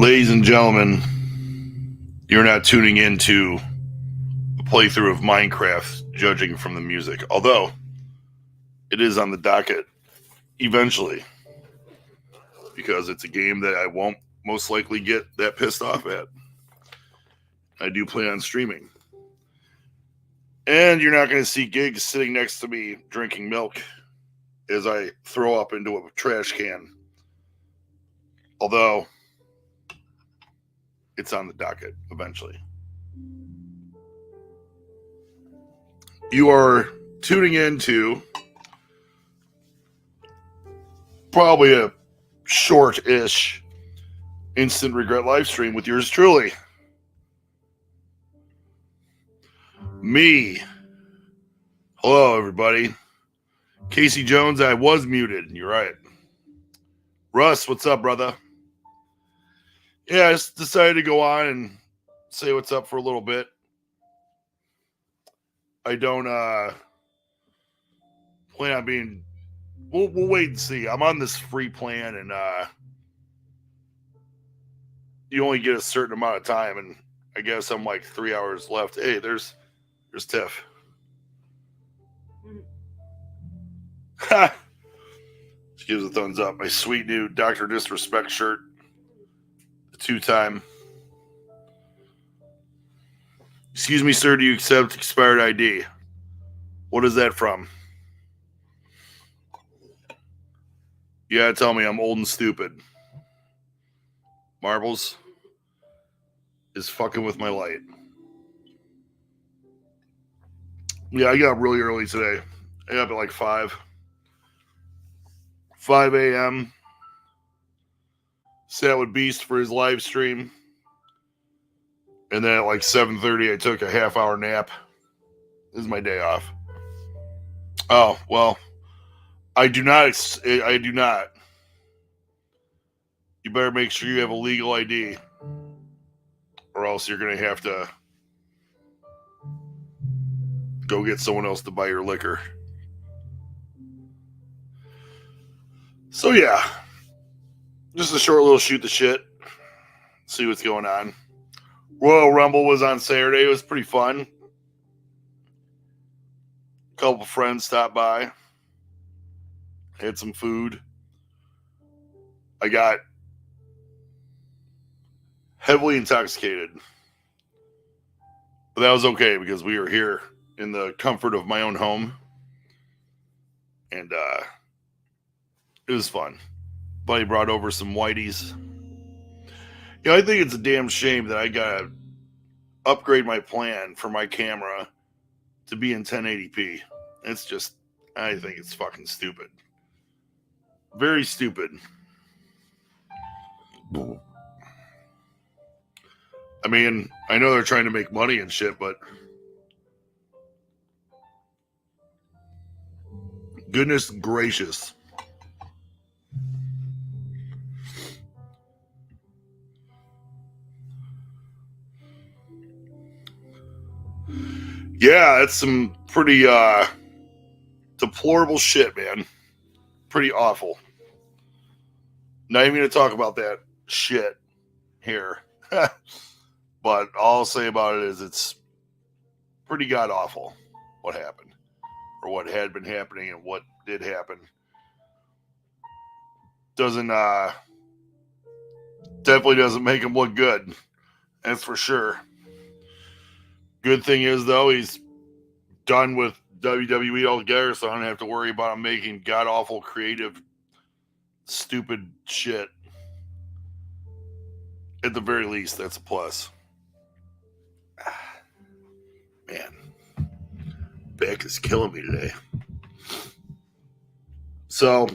Ladies and gentlemen, you're not tuning into a playthrough of Minecraft, judging from the music, although it is on the docket eventually, because it's a game that I won't most likely get that pissed off at. I do plan on streaming. And you're not going to see Gigs sitting next to me drinking milk as I throw up into a trash can. Although it's on the docket eventually. You are tuning into probably a short-ish instant regret live stream with yours truly. Me. Hello, everybody. Casey Jones, I was muted. You're right. Russ, what's up, brother? Yeah, I just decided to go on and say what's up for a little bit. I don't plan on being... We'll wait and see. I'm on this free plan, and you only get a certain amount of time, and I guess I'm like 3 hours left. Hey, there's Tiff. Ha! She gives a thumbs up. My sweet new Dr. Disrespect shirt. The 2-time. Excuse me, sir, do you accept expired ID? What is that from? Yeah, tell me I'm old and stupid. Marbles is fucking with my light. Yeah, I got up really early today. I got up at like 5 a.m. Sat with Beast for his live stream. And then at like 7:30, I took a half-hour nap. This is my day off. Oh, well, I do not. You better make sure you have a legal ID, or else you're going to have to go get someone else to buy your liquor. So, yeah. Just a short little shoot the shit. See what's going on. Royal Rumble was on Saturday. It was pretty fun. A couple friends stopped by. Had some food. I got heavily intoxicated. But that was okay because we were here in the comfort of my own home. And it was fun. Buddy brought over some Whiteys. You know, I think it's a damn shame that I gotta upgrade my plan for my camera to be in 1080p. It's just, I think it's fucking stupid. Very stupid. I mean, I know they're trying to make money and shit, but goodness gracious. Yeah, it's some pretty deplorable shit, man. Pretty awful. Not even going to talk about that shit here. But all I'll say about it is it's pretty god awful what happened. Or what had been happening and what did happen. Definitely doesn't make him look good. That's for sure. Good thing is, though, he's done with WWE altogether, so I don't have to worry about him making god-awful, creative, stupid shit. At the very least, that's a plus. Man, back is killing me today. So,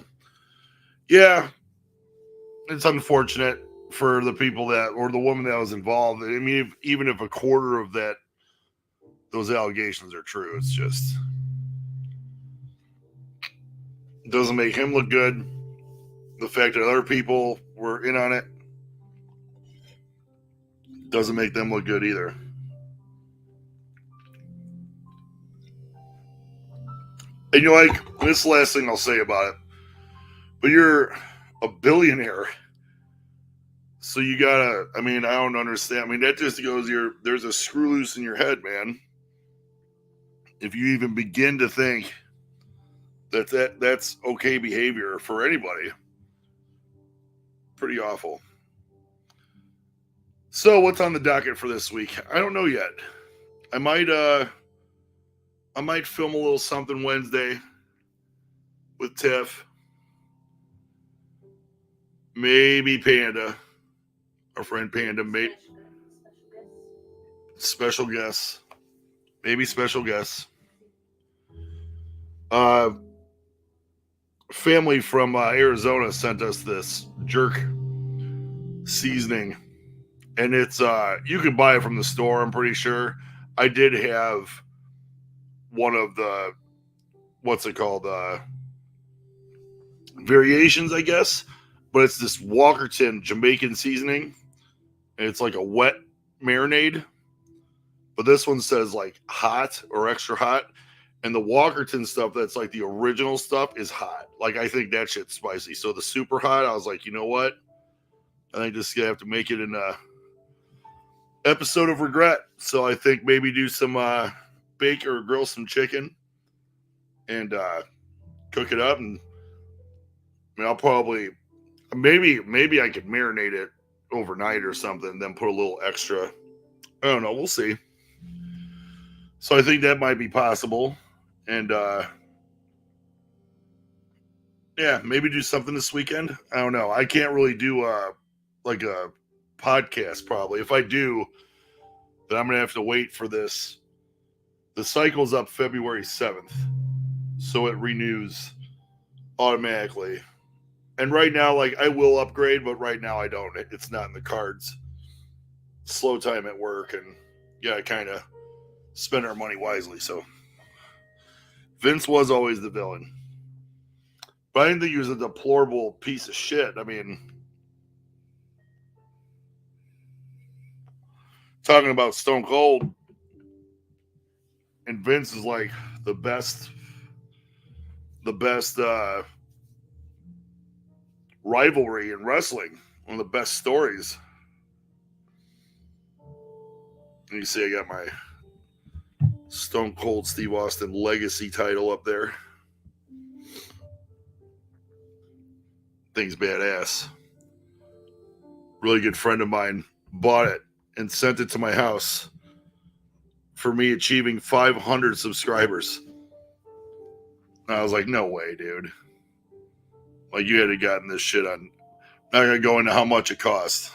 yeah, it's unfortunate for the people that, or the woman that was involved. I mean, even if a quarter of those allegations are true, it's just, it doesn't make him look good. The fact that other people were in on it doesn't make them look good either. And you're like, this is the last thing I'll say about it, but you're a billionaire So you gotta, I mean, I don't understand. I mean, that just goes, there's a screw loose in your head, man. If you even begin to think that's okay behavior for anybody, pretty awful. So what's on the docket for this week? I don't know yet. I might film a little something Wednesday with Tiff. Maybe Panda, our friend Panda, special guests. Maybe special guests. Family from Arizona sent us this jerk seasoning, and it's you can buy it from the store. I'm pretty sure. I did have one of the what's it called variations, I guess, but it's this Walkerton Jamaican seasoning, and it's like a wet marinade. But this one says like hot or extra hot. And the Walkerton stuff that's like the original stuff is hot. Like, I think that shit's spicy. So the super hot, I was like, you know what? I think this is going to have to make it an episode of regret. So I think maybe do some bake or grill some chicken and cook it up. And I mean, I'll probably, maybe I could marinate it overnight or something, then put a little extra. I don't know. We'll see. So I think that might be possible. And yeah, maybe do something this weekend. I don't know. I can't really do like a podcast probably. If I do, then I'm gonna have to wait for this. The cycle's up February 7th, so it renews automatically. And right now, like, I will upgrade, but right now I don't. It's not in the cards. Slow time at work, and yeah, kind of spend our money wisely. So Vince was always the villain. But I didn't think he was a deplorable piece of shit. I mean, talking about Stone Cold, and Vince is like the best rivalry in wrestling. One of the best stories. And you see, I got my Stone Cold Steve Austin Legacy title up there. Thing's badass. Really good friend of mine bought it and sent it to my house for me achieving 500 subscribers. And I was like, no way, dude. Like, you had to gotten this shit on. Not gonna go into how much it cost,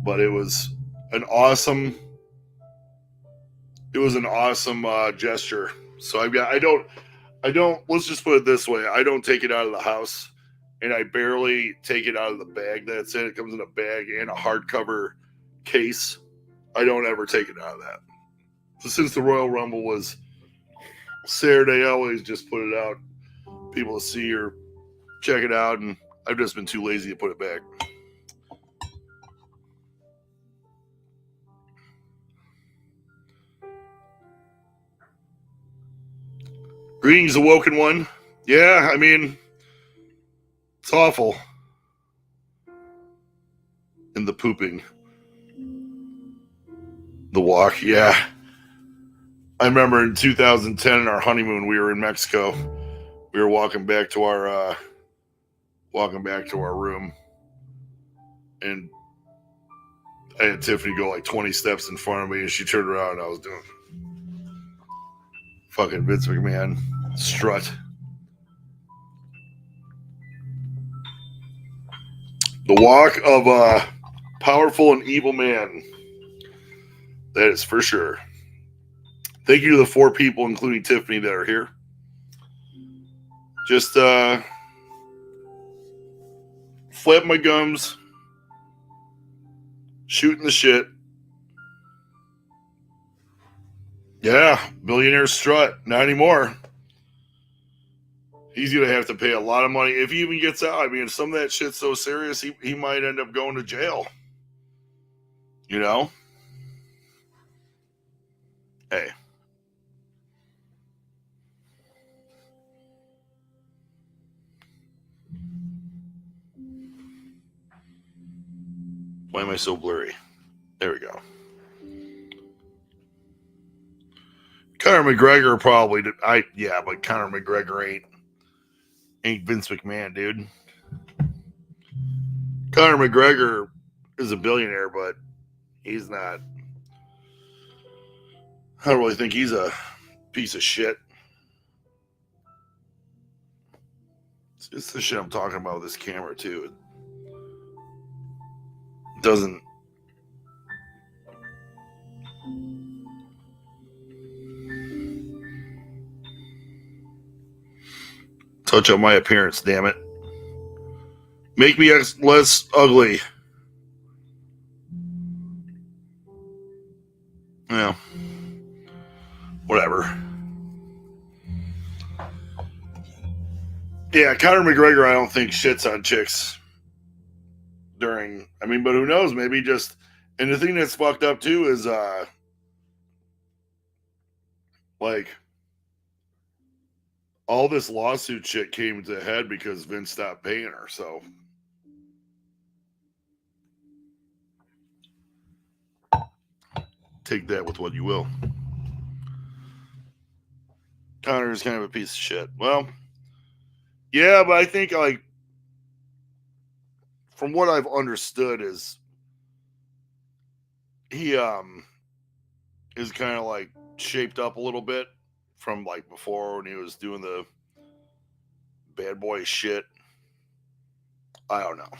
but it was an awesome. It was an awesome gesture. So I don't. Let's just put it this way: I don't take it out of the house, and I barely take it out of the bag that's in it. It comes in a bag and a hardcover case. I don't ever take it out of that. So since the Royal Rumble was Saturday, I always just put it out, people to see or check it out, and I've just been too lazy to put it back. Greetings, Awoken One. Yeah, I mean, it's awful. And the pooping. The walk, yeah. I remember in 2010 in our honeymoon, we were in Mexico. We were walking back to our room, and I had Tiffany go like 20 steps in front of me, and she turned around, and I was doing fucking Vince McMahon strut. The walk of a powerful and evil man. That is for sure. Thank you to the 4 people, including Tiffany, that are here. Just flap my gums, shooting the shit. Yeah, billionaire strut. Not anymore. He's going to have to pay a lot of money if he even gets out. I mean, some of that shit's so serious, he might end up going to jail. You know? Hey. Why am I so blurry? There we go. Conor McGregor probably did. But Conor McGregor ain't Vince McMahon, dude. Conor McGregor is a billionaire, but he's not. I don't really think he's a piece of shit. It's the shit I'm talking about with this camera, too. It doesn't. Touch up my appearance, damn it. Make me less ugly. Yeah. Whatever. Yeah, Conor McGregor, I don't think shits on chicks but who knows? Maybe just, and the thing that's fucked up too is, all this lawsuit shit came to a head because Vince stopped paying her, so. Take that with what you will. Conor is kind of a piece of shit. Well, yeah, but I think, from what I've understood is he is kind of shaped up a little bit from before when he was doing the bad boy shit. I don't know.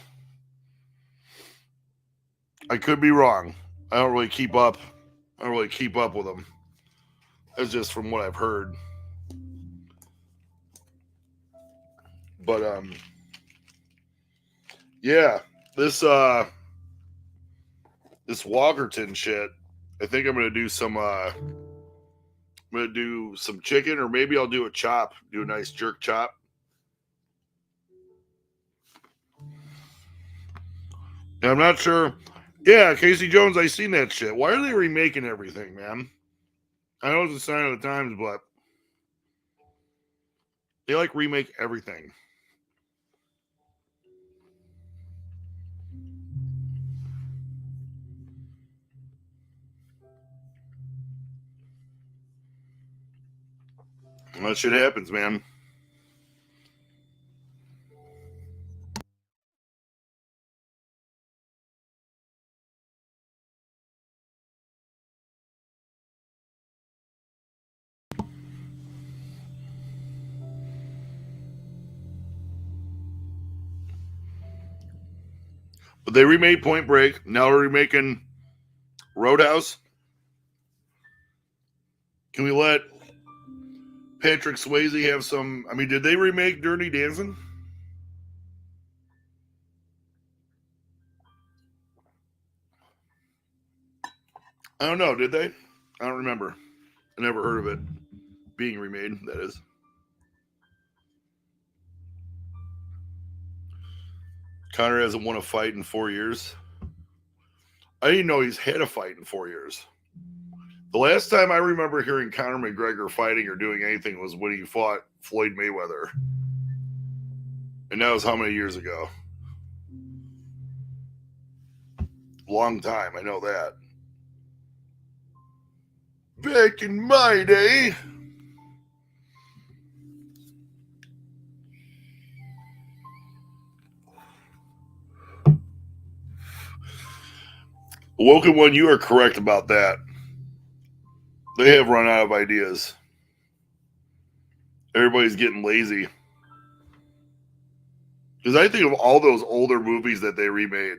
I could be wrong. I don't really keep up with him. That's just from what I've heard. But yeah, this Walkerton shit, I think I'm gonna do some chicken, or maybe I'll do a chop, do a nice jerk chop. And I'm not sure. Yeah, Casey Jones, I seen that shit. Why are they remaking everything, man? I know it's a sign of the times, but they remake everything. And that shit happens, man. But they remade Point Break. Now they're remaking Roadhouse. Can we let Patrick Swayze have some? I mean, did they remake Dirty Dancing? I don't know. Did they? I don't remember. I never heard of it being remade, that is. Conor hasn't won a fight in 4 years. I didn't know he's had a fight in 4 years. The last time I remember hearing Conor McGregor fighting or doing anything was when he fought Floyd Mayweather. And that was how many years ago? Long time, I know that. Back in my day. Woken One, you are correct about that. They have run out of ideas. Everybody's getting lazy. Because I think of all those older movies that they remade.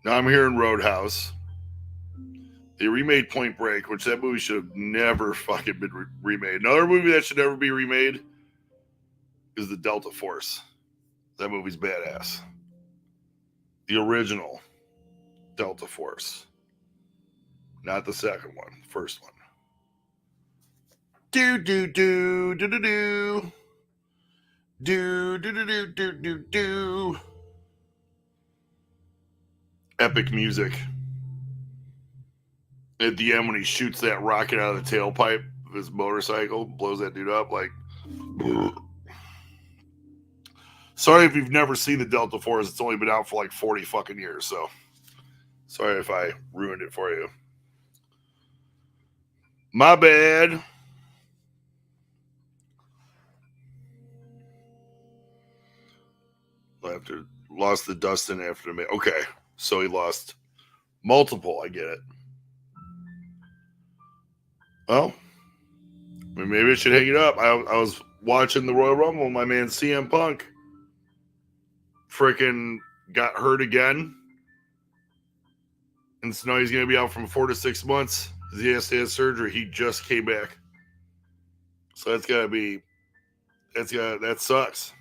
Now I'm hearing Roadhouse. They remade Point Break, which that movie should have never fucking been remade. Another movie that should never be remade is The Delta Force. That movie's badass. The original Delta Force. Not the second one, the first one. Do do do do do do. Do do do do do do do. Epic music. At the end, when he shoots that rocket out of the tailpipe of his motorcycle, blows that dude up like. Sorry if you've never seen the Delta Force. It's only been out for 40 fucking years, so Sorry if I ruined it for you. My bad. After lost the Dustin after the okay, so he lost multiple. I get it. Well, maybe I should hang it up. I was watching the Royal Rumble. And my man CM Punk freaking got hurt again, and so now he's going to be out from 4 to 6 months. He has to have surgery. He just came back, so that's got to be that sucks.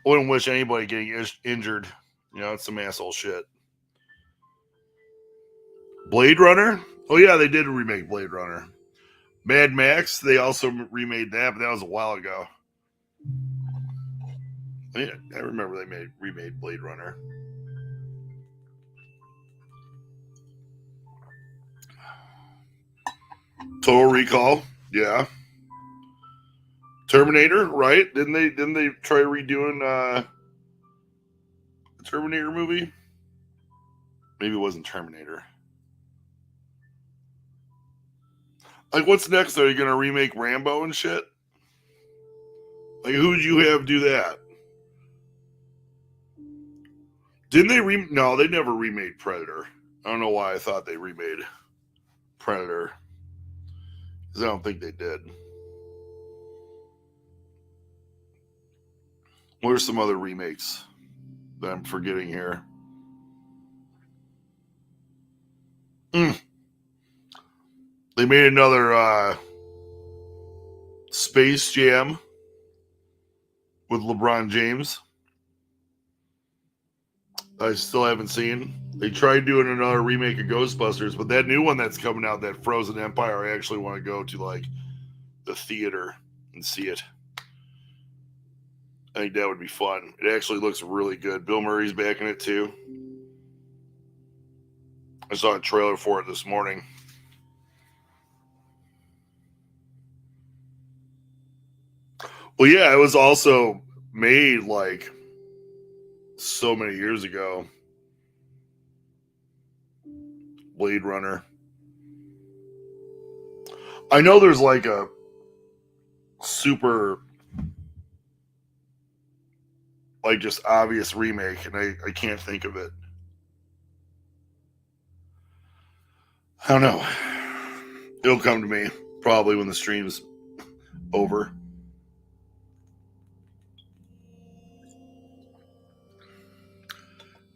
I wouldn't wish anybody getting injured. You know, it's some asshole shit. Blade Runner? Oh, yeah, they did remake Blade Runner. Mad Max, they also remade that, but that was a while ago. Yeah, I remember they remade Blade Runner. Total Recall, yeah. Terminator, right? Didn't they try redoing the Terminator movie? Maybe it wasn't Terminator. Like, what's next? Are you gonna remake Rambo and shit? Like, who would you have do that? Didn't they No, they never remade Predator. I don't know why I thought they remade Predator. Because I don't think they did. What are some other remakes that I'm forgetting here? They made another Space Jam with LeBron James. I still haven't seen. They tried doing another remake of Ghostbusters, but that new one that's coming out, that Frozen Empire, I actually want to go to like the theater and see it. I think that would be fun. It actually looks really good. Bill Murray's back in it too. I saw a trailer for it this morning. Well, yeah, it was also made like so many years ago. Blade Runner. I know there's like a super, like, just obvious remake, and I can't think of it. I don't know. It'll come to me probably when the stream's over.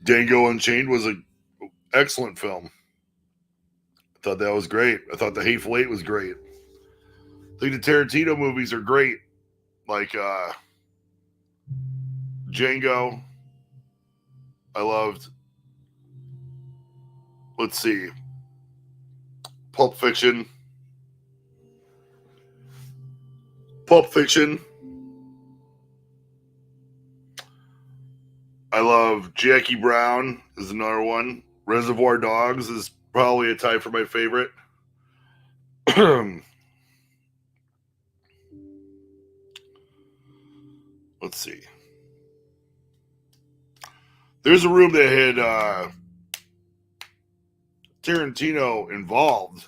Django Unchained was an excellent film. I thought that was great. I thought The Hateful Eight was great. I think the Tarantino movies are great. Like Django. I loved. Let's see. Pulp Fiction. I love Jackie Brown is another one. Reservoir Dogs is probably a tie for my favorite. Let's see. There's a room that had Tarantino involved.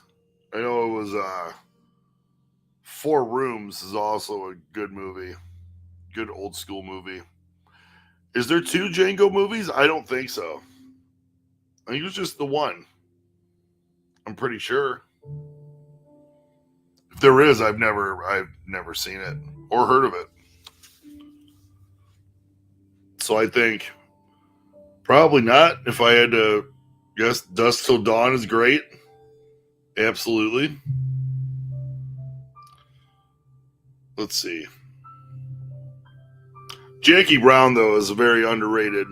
I know it was Four Rooms is also a good movie. Good old school movie. Is there 2 Django movies? I don't think so. I think it was just the one. I'm pretty sure. If there is, I've never seen it or heard of it. So I think probably not. If I had to guess, Dusk Till Dawn is great. Absolutely. Let's see. Jackie Brown, though, is very underrated.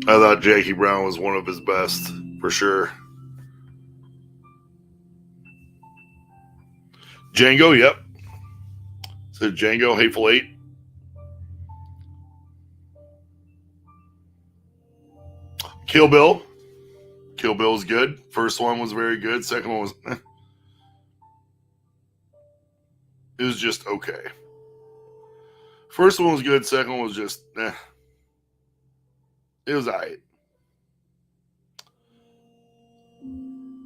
I thought Jackie Brown was one of his best, for sure. Django, yep. So Django, Hateful Eight. Kill Bill. Kill Bill's good. First one was very good. Second one was... It was just okay. First one was good. Second one was just... It was alright.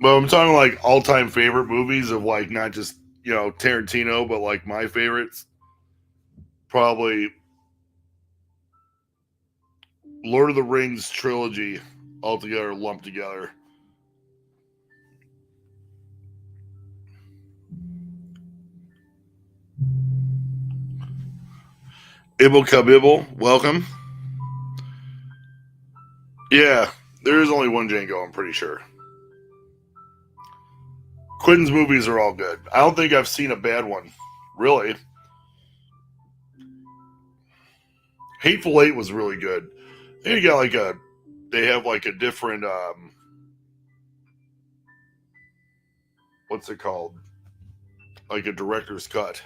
But I'm talking like all-time favorite movies of like not just Tarantino, but like my favorites. Probably Lord of the Rings trilogy all together, lumped together. Ibble Kabibble, welcome. Yeah, there is only one Django, I'm pretty sure. Quentin's movies are all good. I don't think I've seen a bad one, really. Hateful Eight was really good. They got like they have like a different, what's it called? Like a director's cut.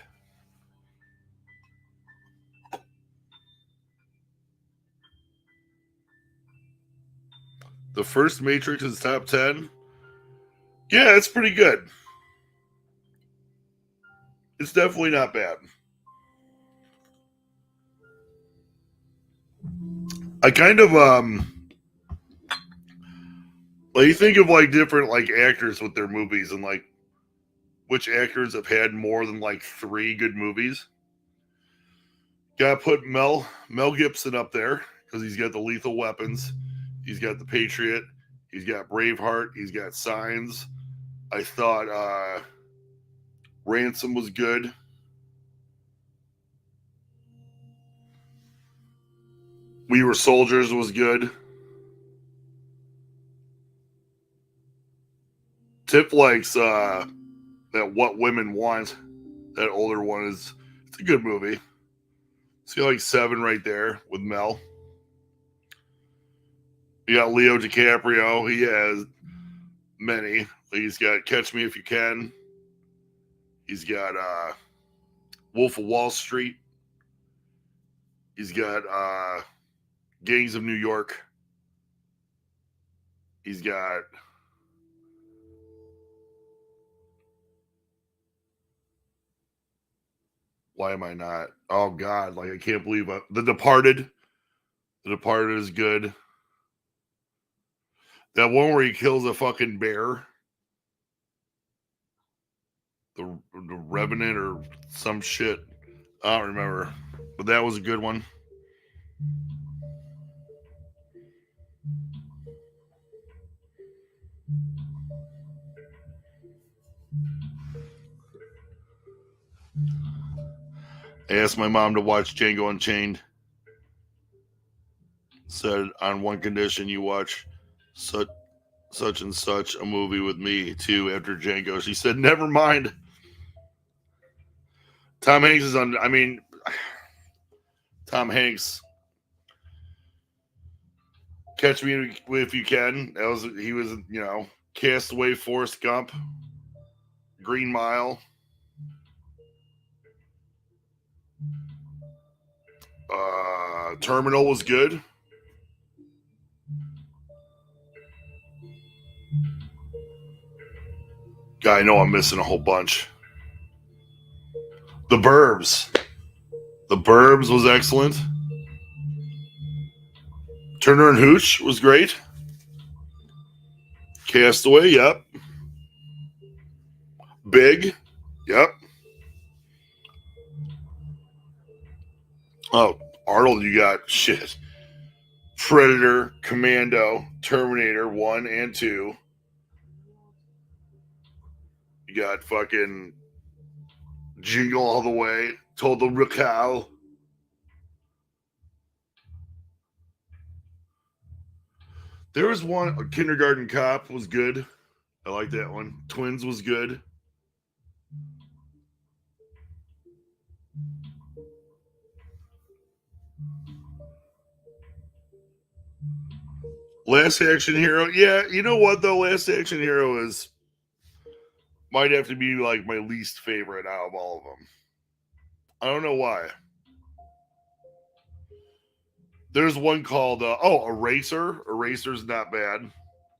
The first Matrix is top 10. Yeah, it's pretty good. It's definitely not bad. I kind of like you think of like different like actors with their movies and like which actors have had more than like 3 good movies. Gotta put Mel Gibson up there because he's got the Lethal Weapons, he's got the Patriot, he's got Braveheart, he's got Signs. I thought Ransom was good. We Were Soldiers was good. Tip likes that What Women Want. That older one it's a good movie. It's got like 7 right there with Mel. You got Leo DiCaprio. He has many. He's got Catch Me If You Can. He's got Wolf of Wall Street. He's got Gangs of New York. He's got why am I not? Oh God! Like I can't believe The Departed. The Departed is good. That one where he kills a fucking bear. The Revenant or some shit. I don't remember, but that was a good one. I asked my mom to watch Django Unchained. Said on one condition, you watch such and such a movie with me too after Django. She said, never mind. Tom Hanks is on. I mean, Tom Hanks. Catch Me If You Can. He was Castaway, Forrest Gump, Green Mile. Terminal was good. God, I know I'm missing a whole bunch. The Burbs. The Burbs was excellent. Turner and Hooch was great. Castaway, yep. Big, yep. Oh, Arnold, you got shit. Predator, Commando, Terminator 1 and 2. You got fucking Jingle All the Way, Total Recall. There was one, Kindergarten Cop was good. I like that one. Twins was good. Last Action Hero. Yeah, you know what though? Last Action Hero might have to be like my least favorite out of all of them. I don't know why. There's one called Eraser. Eraser's not bad.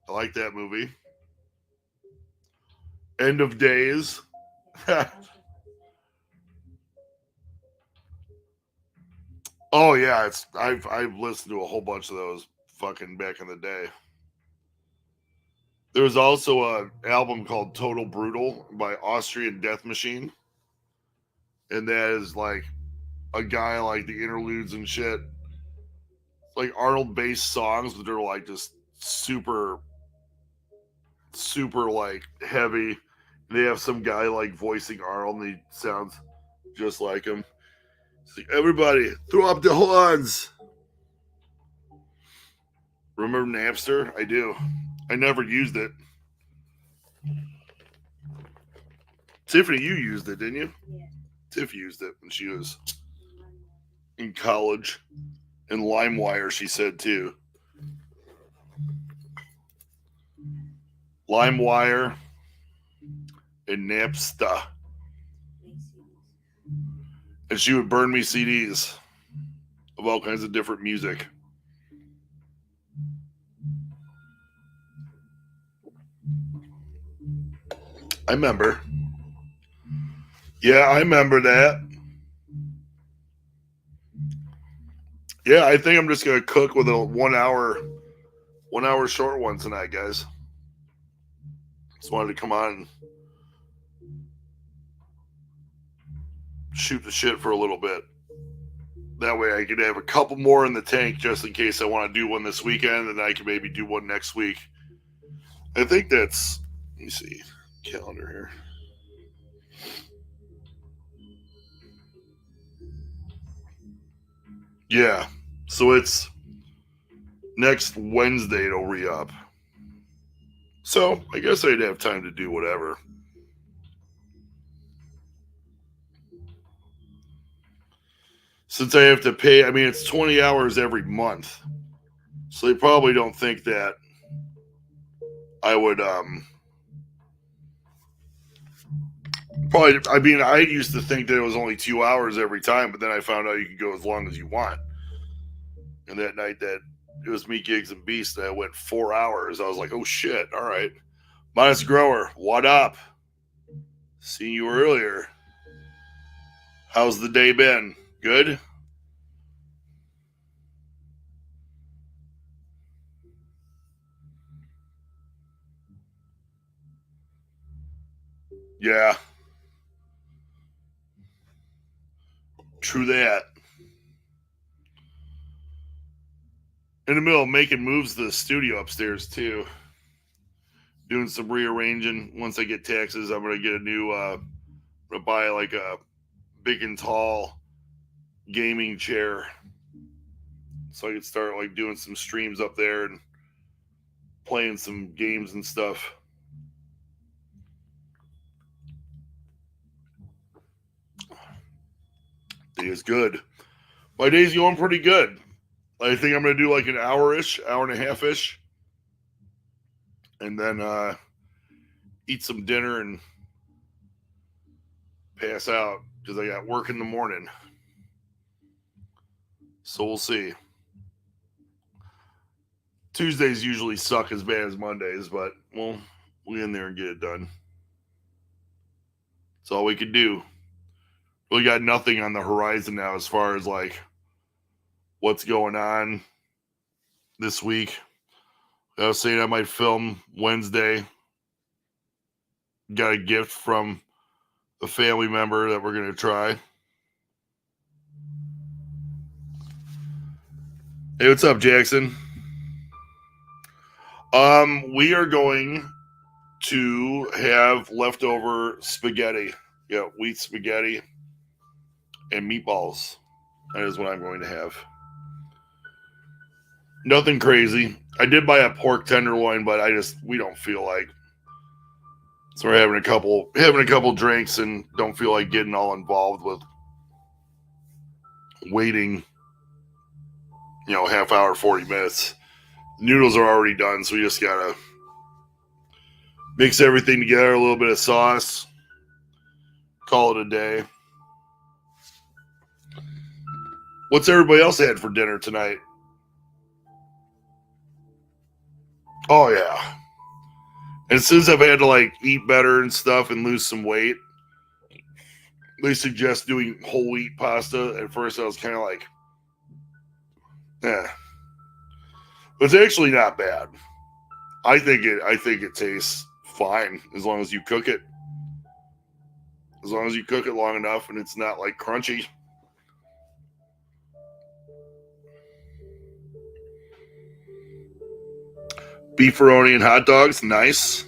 I like that movie. End of Days. Oh yeah, I've listened to a whole bunch of those. fucking back in the day. There was also an album called Total Brutal by Austrian Death Machine. And that is like a guy like the interludes and shit. Like Arnold based songs, but they're like just super, super like heavy. They have some guy like voicing Arnold and he sounds just like him. It's like, everybody, throw up the horns. Remember Napster? I do. I never used it. Tiffany, you used it, didn't you? Yeah. Tiff used it when she was in college. And LimeWire, she said too. LimeWire and Napster. And she would burn me CDs of all kinds of different music. I remember. Yeah, I remember that. Yeah, I think I'm just gonna cook with a 1 hour short one tonight, guys. Just wanted to come on and shoot the shit for a little bit. That way I could have a couple more in the tank just in case I want to do one this weekend, and I can maybe do one next week. I think that's, let me see, calendar here. Yeah, so it's next Wednesday it'll re-up. So I guess I'd have time to do whatever. Since I have to pay, I mean, it's 20 hours every month. So they probably don't think that I would, probably, I mean, I used to think that it was only 2 hours every time, but then I found out you could go as long as you want. And that night that it was me, Gigs, and Beast, I went 4 hours. I was like, oh shit, all right. Modest Grower, what up? Seen you earlier. How's the day been? Good? Yeah. True that. In the middle of making moves to the studio upstairs, too. Doing some rearranging. Once I get taxes, I'm going to get a new, I'm going to buy like a big and tall gaming chair. So I could start like doing some streams up there and playing some games and stuff. Day is good. My day's going pretty good. I think I'm going to do like an hour-ish, hour and a half-ish. And then eat some dinner and pass out because I got work in the morning. So we'll see. Tuesdays usually suck as bad as Mondays, but we'll get in there and get it done. That's all we could do. Really got nothing on the horizon now as far as like what's going on this week. I was saying I might film Wednesday. Got a gift from a family member that we're going to try. Hey, what's up, Jackson? We are going to have leftover spaghetti. Yeah, wheat spaghetti and meatballs. That is what I'm going to have. Nothing crazy. I did buy a pork tenderloin, but we don't feel like. So we're having a couple drinks and don't feel like getting all involved with waiting, half hour, 40 minutes. The noodles are already done, so we just gotta mix everything together, a little bit of sauce, call it a day. What's everybody else had for dinner tonight? Oh yeah. And since I've had to like eat better and stuff and lose some weight, they suggest doing whole wheat pasta. At first I was kind of like, It's actually not bad. I think it tastes fine as long as you cook it. As long as you cook it long enough and it's not like crunchy. Beefaroni and hot dogs, nice.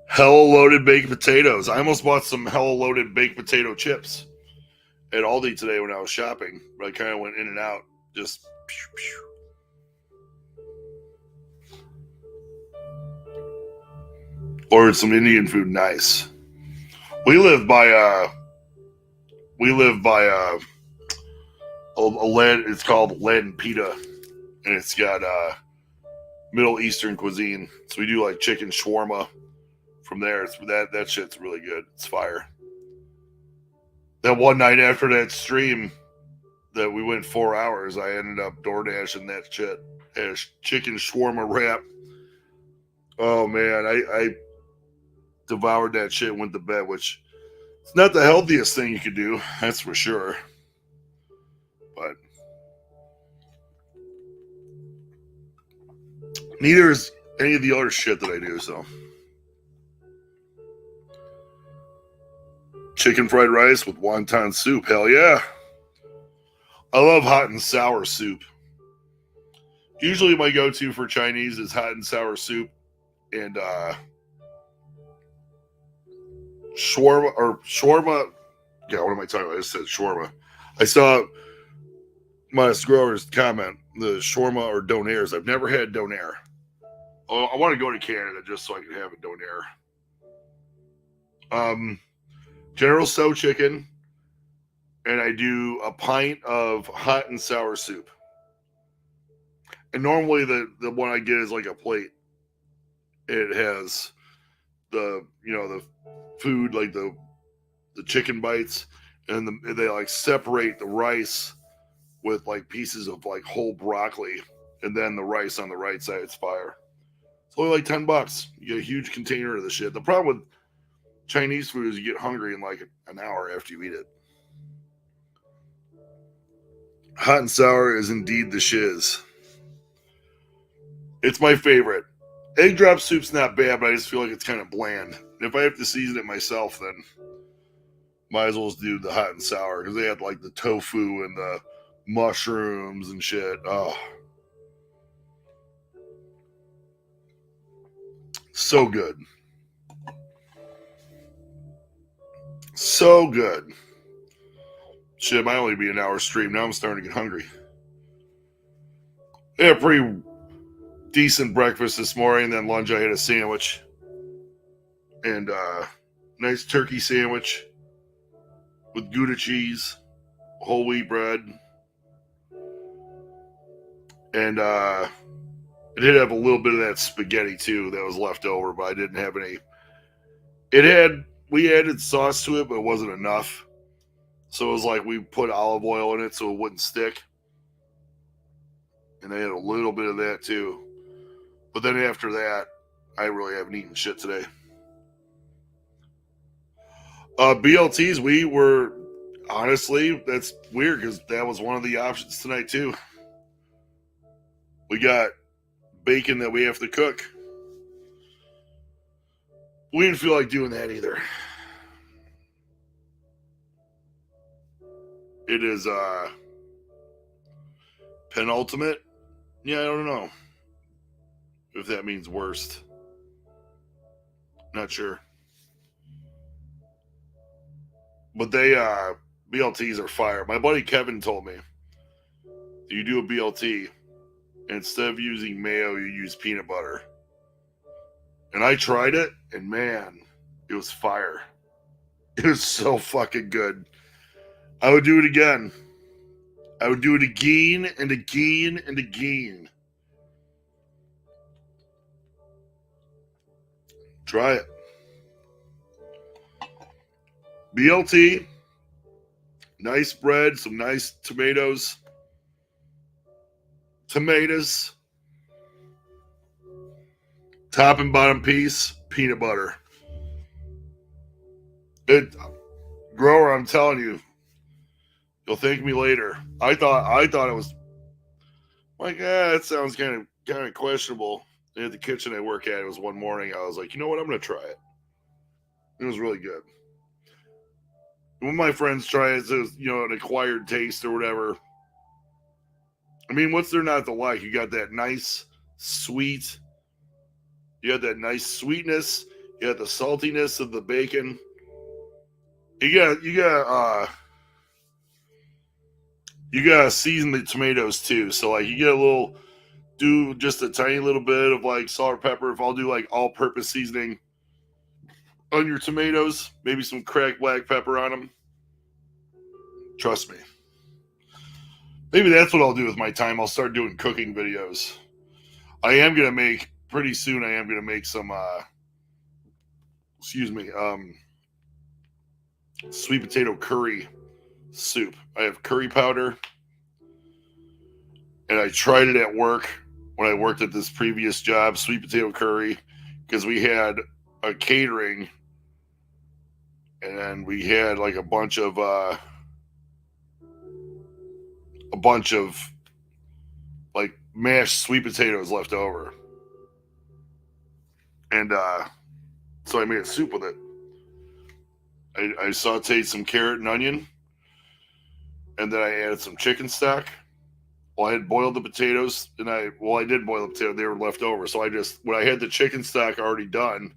Hello loaded baked potatoes. I almost bought some Hello loaded baked potato chips at Aldi today when I was shopping, but I kind of went in and out. Just pew, pew. Ordered some Indian food, nice. We live by a lead. It's called Lead and Pita, and it's got Middle Eastern cuisine. So we do like chicken shawarma from there. It's that shit's really good. It's fire. That one night after that stream that we went 4 hours, I ended up DoorDashing that shit as chicken shawarma wrap. Oh man, I devoured that shit and went to bed, which it's not the healthiest thing you could do, that's for sure. But neither is any of the other shit that I do, so. Chicken fried rice with wonton soup, hell yeah. I love hot and sour soup. Usually my go-to for Chinese is hot and sour soup and shawarma. Yeah, what am I talking about? I just said shawarma. I saw Modest Growers comment the shawarma or donairs. I've never had donair. Oh, I want to go to Canada just so I can have a donair. General Tso chicken, and I do a pint of hot and sour soup. And normally the one I get is like a plate. It has the food, like the chicken bites, and they like separate the rice with like pieces of like whole broccoli, and then the rice on the right side. It's fire. It's only like $10. You get a huge container of the shit. The problem with Chinese food is you get hungry in like an hour after you eat it. Hot and sour is indeed the shiz. It's my favorite. Egg drop soup's not bad, but I just feel like it's kind of bland. And if I have to season it myself, then might as well just do the hot and sour, because they had like the tofu and the mushrooms and shit. Oh, so good. So good. Shit, it might only be an hour stream. Now I'm starting to get hungry. I had a pretty decent breakfast this morning. Then lunch, I had a sandwich. And nice turkey sandwich with Gouda cheese, whole wheat bread. And it did have a little bit of that spaghetti too that was left over, but I didn't have any. We added sauce to it, but it wasn't enough. So it was like we put olive oil in it so it wouldn't stick. And I had a little bit of that too. But then after that, I really haven't eaten shit today. BLTs, we were, honestly, that's weird because that was one of the options tonight too. We got bacon that we have to cook. We didn't feel like doing that either. It is penultimate. Yeah, I don't know if that means worst. Not sure. But they BLTs are fire. My buddy Kevin told me, you do a BLT, and instead of using mayo, you use peanut butter. And I tried it, and man, it was fire. It was so fucking good. I would do it again. I would do it again and again and again. Try it. BLT, nice bread, some nice tomatoes. Top and bottom piece, peanut butter. Grower, I'm telling you, you'll thank me later. I thought it was Like, that sounds kind of questionable. And at the kitchen I work at, it was one morning. I was like, you know what? I'm gonna try it. It was really good. When my friends try it, it's an acquired taste or whatever. I mean, what's there not to like? You got that nice sweet. You got that nice sweetness. You got the saltiness of the bacon. You gotta season the tomatoes too. So like you get do just a tiny little bit of like salt or pepper. If I'll do like all-purpose seasoning on your tomatoes, maybe some cracked black pepper on them. Trust me. Maybe that's what I'll do with my time. I'll start doing cooking videos. I am gonna make pretty soon. I am gonna make some. Excuse me. Sweet potato curry soup. I have curry powder, and I tried it at work when I worked at this previous job. Sweet potato curry, because we had a catering, and then we had like a bunch of like mashed sweet potatoes left over, and so I made a soup with it. I sauteed some carrot and onion, and then I added some chicken stock. Well, I had boiled the potatoes, and I did boil the potatoes. They were left over, so when I had the chicken stock already done,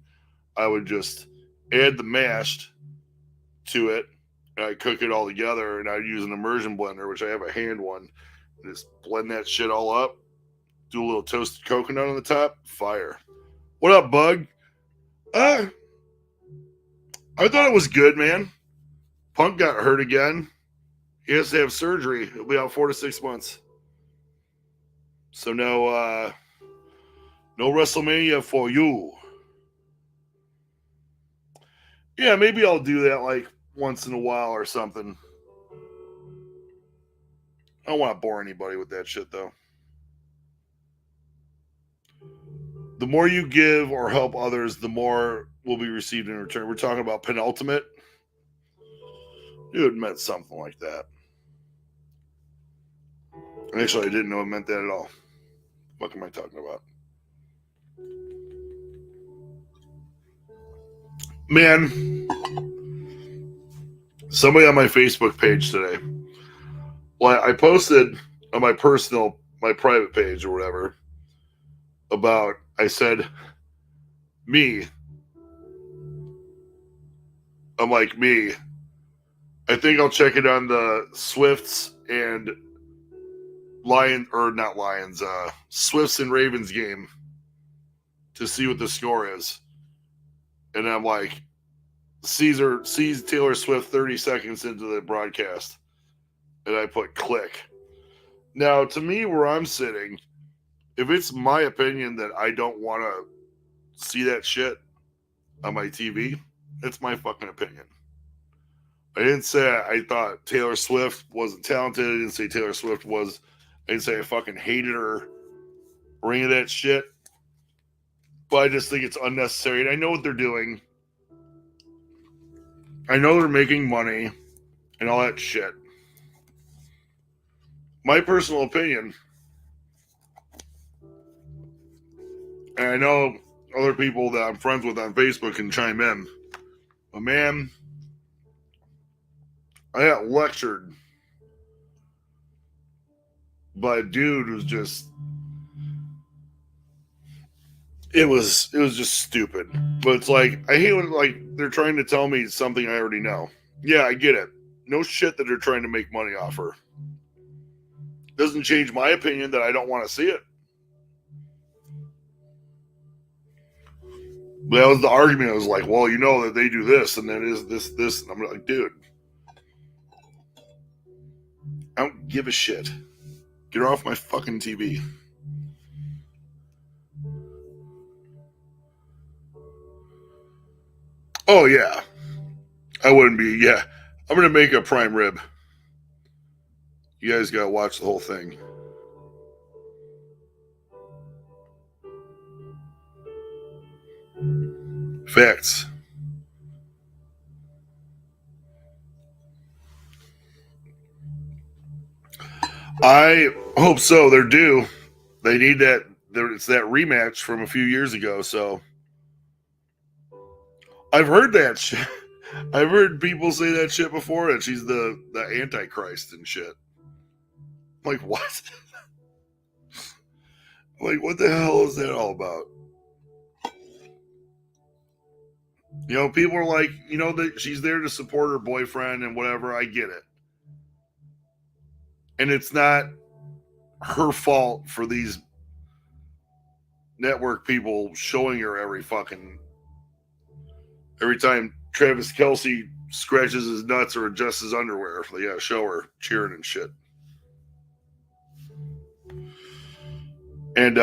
I would just add the mashed to it, and I cook it all together, and I'd use an immersion blender, which I have a hand one, and just blend that shit all up. Do a little toasted coconut on the top. Fire. What up, Bug? I thought it was good, man. Punk got hurt again. He has to have surgery. He'll be out 4 to 6 months. So no WrestleMania for you. Yeah, maybe I'll do that like once in a while or something. I don't want to bore anybody with that shit though. The more you give or help others, the more will be received in return. We're talking about penultimate. Dude, it meant something like that. Actually, I didn't know it meant that at all. What am I talking about? Man, somebody on my Facebook page today. Well, I posted on my private page or whatever about, I said, me. I'm like, me. I think I'll check it on the Swifts and Swifts and Ravens game to see what the score is. And I'm like, sees Taylor Swift 30 seconds into the broadcast. And I put click. Now, to me, where I'm sitting, if it's my opinion that I don't want to see that shit on my TV, it's my fucking opinion. I didn't say I thought Taylor Swift wasn't talented. I didn't say Taylor Swift was. I didn't say I fucking hated her or any of that shit. But I just think it's unnecessary. And I know what they're doing. I know they're making money and all that shit. My personal opinion, and I know other people that I'm friends with on Facebook can chime in, but man, I got lectured by a dude who's just, it was just stupid. But it's like, I hate when like they're trying to tell me something I already know. Yeah, I get it. No shit that they're trying to make money off her. Doesn't change my opinion that I don't want to see it. But that was the argument. I was like, well, you know that they do this and then is this. And I'm like, dude, I don't give a shit. Get her off my fucking TV. Oh, yeah. I wouldn't be. Yeah. I'm going to make a prime rib. You guys got to watch the whole thing. Facts. I hope so. They're due. They need that. It's that rematch from a few years ago. So I've heard that shit. I've heard people say that shit before. That she's the Antichrist and shit. Like what? Like what the hell is that all about? You know, people are like, you know, that she's there to support her boyfriend and whatever. I get it, and it's not her fault for these network people showing her every time Travis Kelce scratches his nuts or adjusts his underwear. They gotta show her cheering and shit. And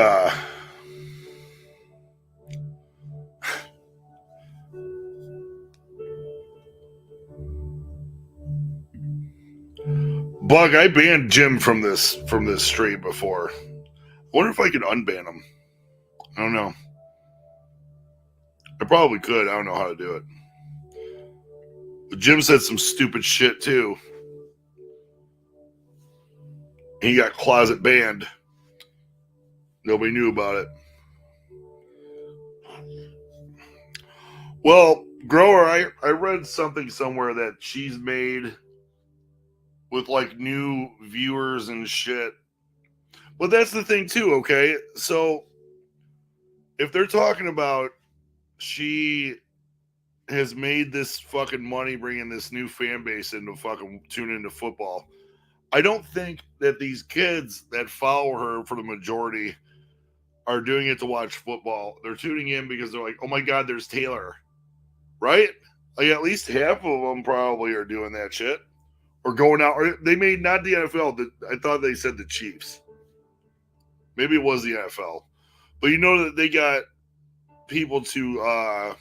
Bug, I banned Jim from this stream before. I wonder if I could unban him. I don't know. I probably could. I don't know how to do it. But Jim said some stupid shit too. He got closet banned. Nobody knew about it. Well, Grower, I read something somewhere that she's made with like new viewers and shit. But that's the thing too, okay? So if they're talking about she has made this fucking money bringing this new fan base into fucking tune into football, I don't think that these kids that follow her for the majority are doing it to watch football. They're tuning in because they're like, oh my God, there's Taylor. Right? Like at least half of them probably are doing that shit. Or going out. Or they made not the NFL. I thought they said the Chiefs. Maybe it was the NFL. But you know that they got people to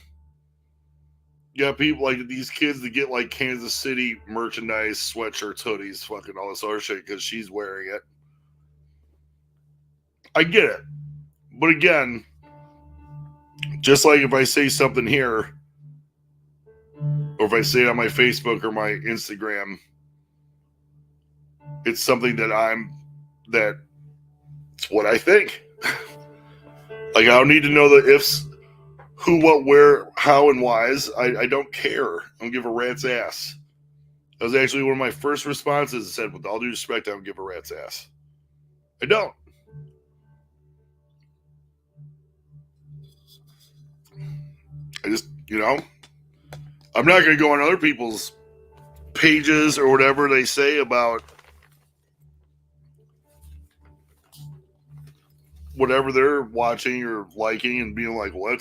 people like these kids that get like Kansas City merchandise, sweatshirts, hoodies, fucking all this other shit because she's wearing it. I get it. But again, just like if I say something here, or if I say it on my Facebook or my Instagram, it's something that it's what I think. Like I don't need to know the ifs, who, what, where, how, and whys. I don't care. I don't give a rat's ass. That was actually one of my first responses. I said, with all due respect, I don't give a rat's ass. I don't. I just, I'm not going to go on other people's pages or whatever they say about whatever they're watching or liking and being like, well,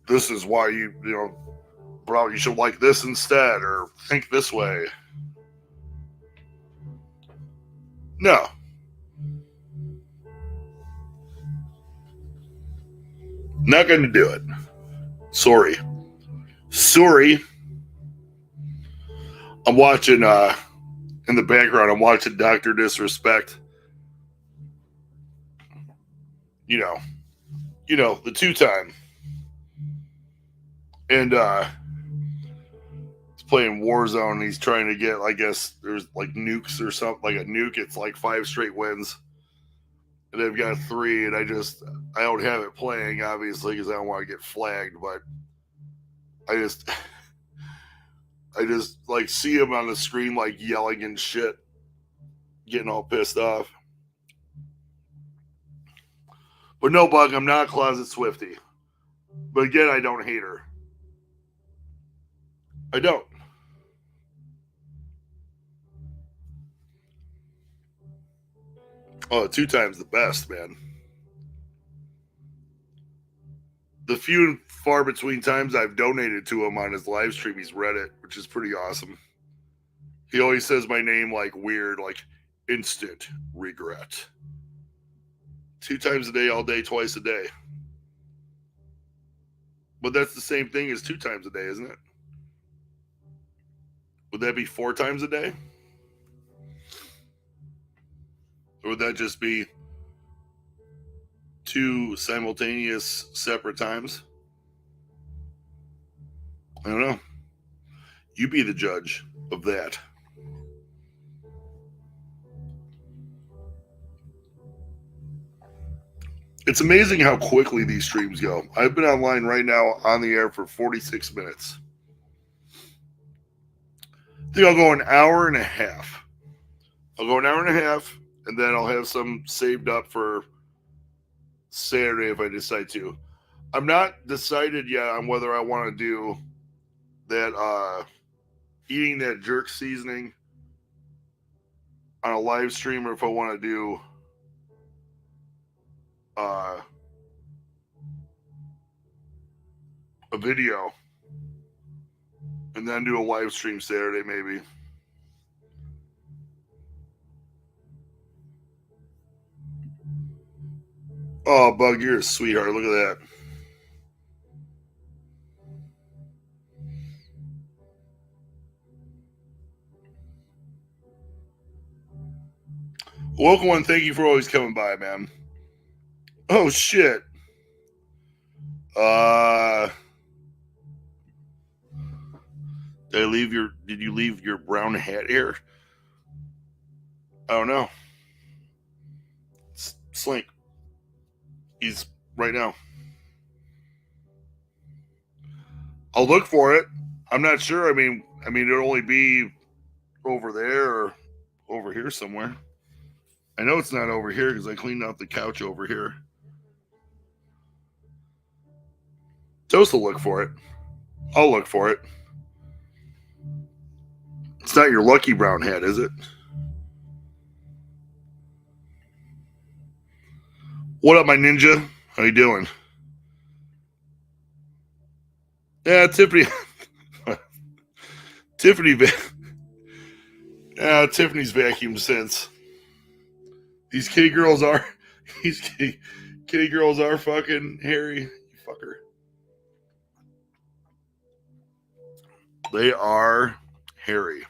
this is why bro, you should like this instead or think this way. No. Not going to do it. Sorry. I'm watching, in the background, I'm watching Dr. Disrespect. The two-time. And he's playing Warzone. He's trying to get, I guess, there's like nukes or something. Like a nuke, it's like 5 straight wins. And they've got 3, and I don't have it playing, obviously, because I don't want to get flagged, but I just like see him on the screen, like yelling and shit, getting all pissed off. But no, Bug, I'm not a closet Swiftie. But again, I don't hate her. I don't. Oh, 2 times the best, man. The few and far between times I've donated to him on his live stream, he's read it, which is pretty awesome. He always says my name like weird, like instant regret. 2 times a day, all day, twice a day. But that's the same thing as 2 times a day, isn't it? Would that be 4 times a day? Or would that just be 2 simultaneous separate times? I don't know. You be the judge of that. It's amazing how quickly these streams go. I've been online right now on the air for 46 minutes. I think I'll go an hour and a half. I'll go an hour and a half, and then I'll have some saved up for Saturday if I decide to. I'm not decided yet on whether I want to do that eating that jerk seasoning on a live stream or if I want to do a video and then do a live stream Saturday maybe. Oh, Bug, you're a sweetheart. Look at that. Welcome one, thank you for always coming by, man. Oh shit. Did you leave your brown hat here? I don't know. Slink. He's right now. I'll look for it. I'm not sure. I mean it'll only be over there or over here somewhere. I know it's not over here because I cleaned out the couch over here. Toast will look for it. I'll look for it. It's not your lucky brown hat, is it? What up, my ninja? How you doing? Yeah, Tiffany. Tiffany's vacuumed since. These kitty girls are fucking hairy, you fucker. They are hairy.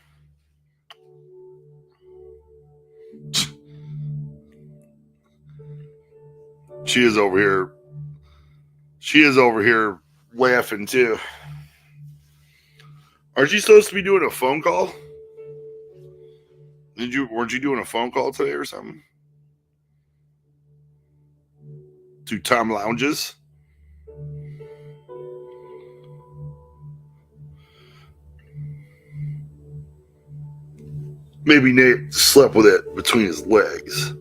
She is over here laughing too. Aren't you supposed to be doing a phone call? Weren't you doing a phone call today or something? To Tom Lounges? Maybe Nate slept with it between his legs.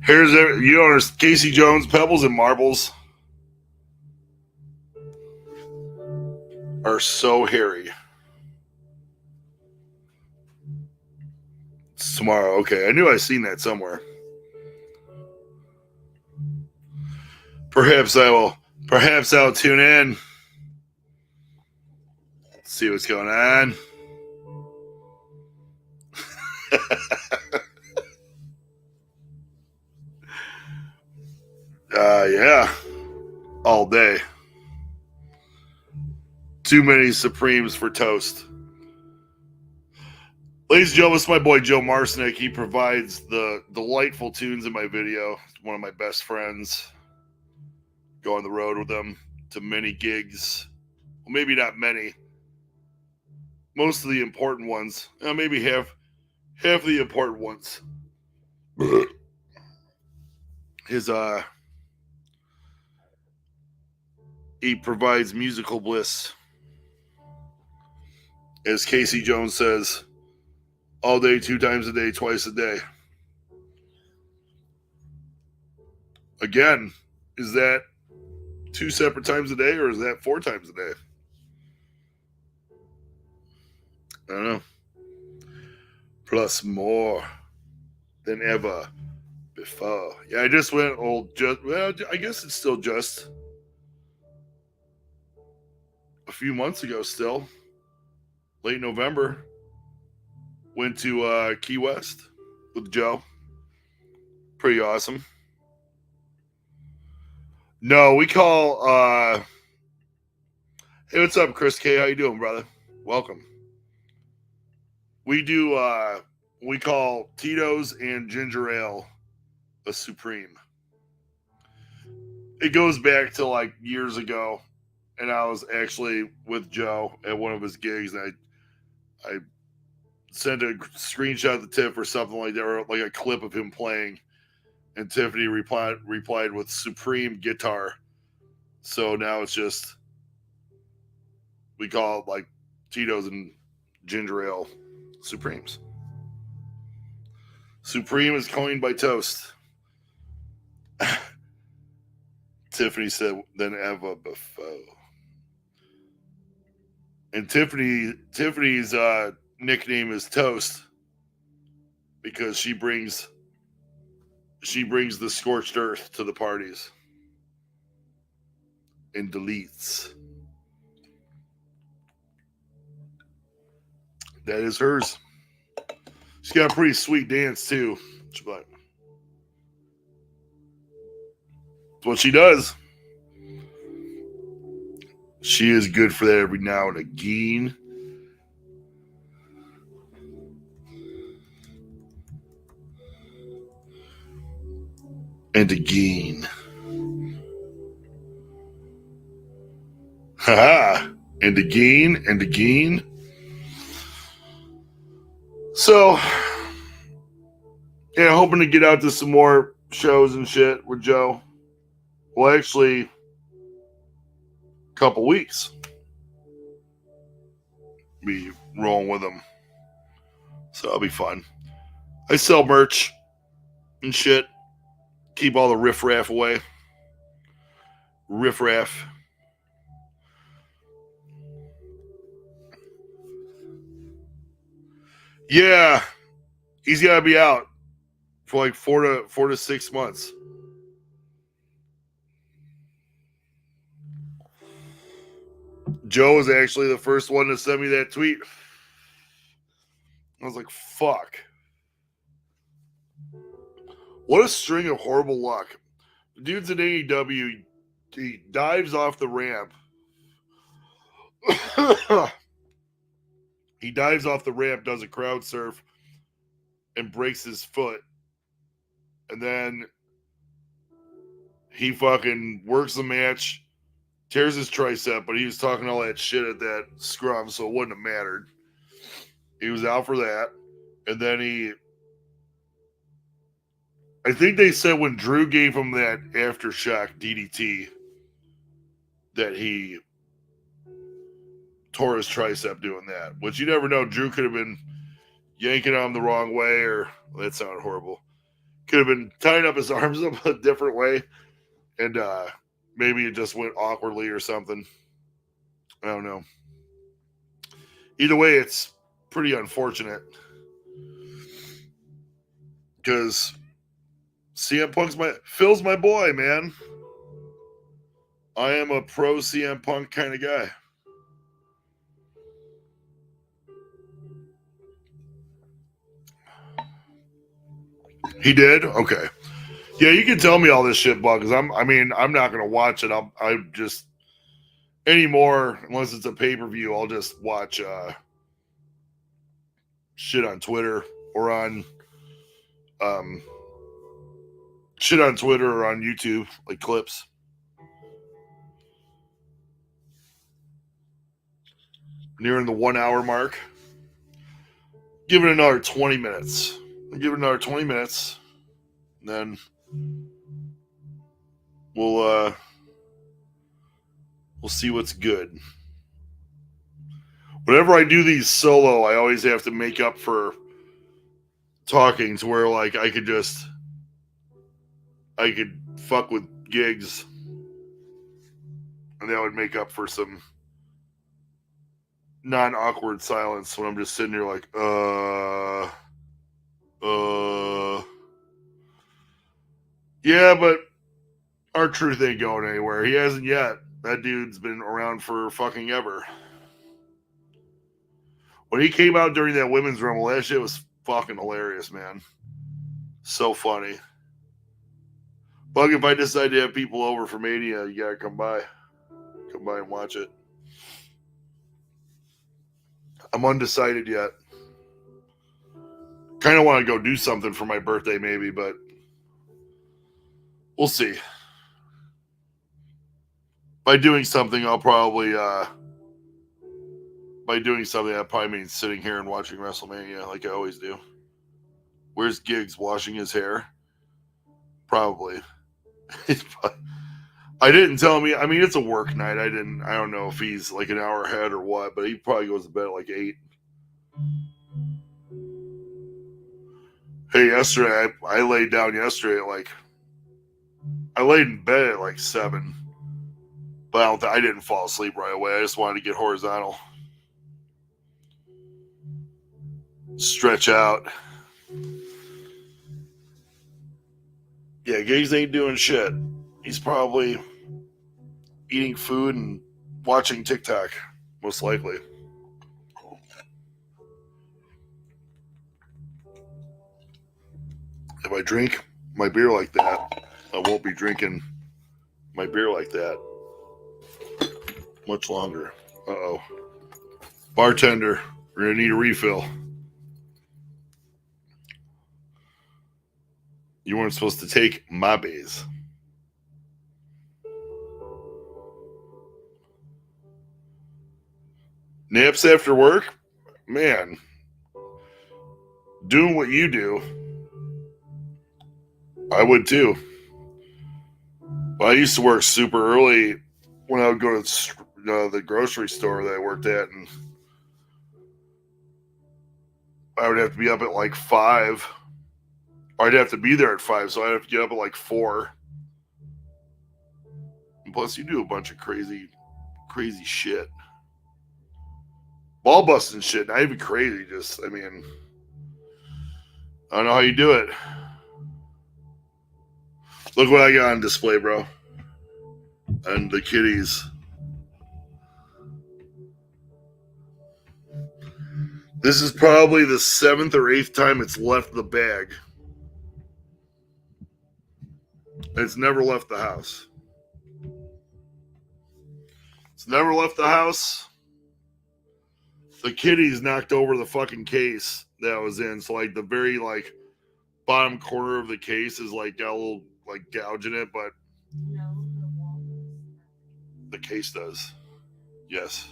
You don't understand. Casey Jones, Pebbles and Marbles are so hairy. It's tomorrow. Okay, I knew I seen that somewhere. Perhaps I'll tune in. See what's going on. Yeah. All day. Too many Supremes for toast. Ladies and gentlemen, it's my boy Joe Marsnick. He provides the delightful tunes in my video. He's one of my best friends. Go on the road with them to many gigs. Well, maybe not many. Most of the important ones. Maybe half the important ones. He provides musical bliss. As Casey Jones says, all day, 2 times a day, twice a day. Again, is that 2 separate times a day or is that 4 times a day? I don't know. Plus more than ever before. Yeah, I just went I guess it's still just a few months ago still. Late November. Went to Key West with Joe. Pretty awesome. No, we call hey, what's up, Chris K? How you doing, brother? Welcome. We do we call Tito's and ginger ale a Supreme. It goes back to like years ago, and I was actually with Joe at one of his gigs, and I sent a screenshot of the tip or something like that, or like a clip of him playing, And Tiffany replied with Supreme Guitar. So now it's just, we call it like Tito's and ginger ale Supremes. Supreme is coined by Toast. Tiffany said, than ever before. And Tiffany's nickname is Toast because she brings the scorched earth to the parties and deletes. That is hers. She's got a pretty sweet dance too. But that's what she does. She is good for that every now and again. And again. Haha. And again and again. So, yeah, hoping to get out to some more shows and shit with Joe. Well, actually, a couple weeks. Be rolling with him. So that'll be fun. I sell merch and shit. Keep all the riffraff away. Riffraff. Yeah. He's got to be out for like 4 to 6 months. Joe was actually the first one to send me that tweet. I was like, fuck. What a string of horrible luck. The dude's in AEW. He dives off the ramp. He dives off the ramp, does a crowd surf, and breaks his foot. And then he fucking works the match, tears his tricep, but he was talking all that shit at that scrum, so it wouldn't have mattered. He was out for that. And then I think they said when Drew gave him that aftershock DDT that he tore his tricep doing that, which you never know. Drew could have been yanking on him the wrong way, or that sounded horrible. Could have been tying up his arms up a different way, and maybe it just went awkwardly or something. I don't know. Either way, it's pretty unfortunate because CM Punk's Phil's my boy, man. I am a pro CM Punk kind of guy. He did? Okay. Yeah, you can tell me all this shit, Bug, because I'm not gonna watch it. I just anymore, unless it's a pay-per-view, I'll just watch shit on Twitter or on shit on Twitter or on YouTube, like clips. Nearing the 1 hour mark. Give it another 20 minutes. Give it another 20 minutes. Then we'll see what's good. Whenever I do these solo, I always have to make up for talking to where like I could fuck with gigs and that would make up for some non-awkward silence when I'm just sitting here like, yeah, but R-Truth ain't going anywhere. He hasn't yet. That dude's been around for fucking ever. When he came out during that women's rumble, that shit was fucking hilarious, man. So funny. Bug, if I decide to have people over for Mania, you gotta come by. Come by and watch it. I'm undecided yet. Kind of want to go do something for my birthday, maybe, but we'll see. By doing something, that probably means sitting here and watching WrestleMania like I always do. Where's Giggs washing his hair? Probably. I didn't tell him. I mean, it's a work night. I don't know if he's like an hour ahead or what, but he probably goes to bed at like 8. Hey, yesterday I laid down yesterday at like I laid in bed at like 7, but I didn't fall asleep right away. I just wanted to get horizontal, stretch out. Yeah, Gaze ain't doing shit. He's probably eating food and watching TikTok, most likely. If I drink my beer like that, I won't be drinking my beer like that much longer. Uh-oh. Bartender, we're going to need a refill. You weren't supposed to take my bays. Naps after work? Man, doing what you do, I would too. Well, I used to work super early when I would go to the grocery store that I worked at, and I would have to be up at like 5. Or I'd have to be there at 5, so I'd have to get up at like 4. And plus, you do a bunch of crazy shit. Ball busting shit, not even crazy, just, I mean, I don't know how you do it. Look what I got on display, bro. And the kitties. This is probably the 7th or 8th time it's left the bag. It's never left the house. It's never left the house. The kitties knocked over the fucking case that I was in. So like the very like bottom corner of the case is like got a little like gouge in it, but the case does. Yes.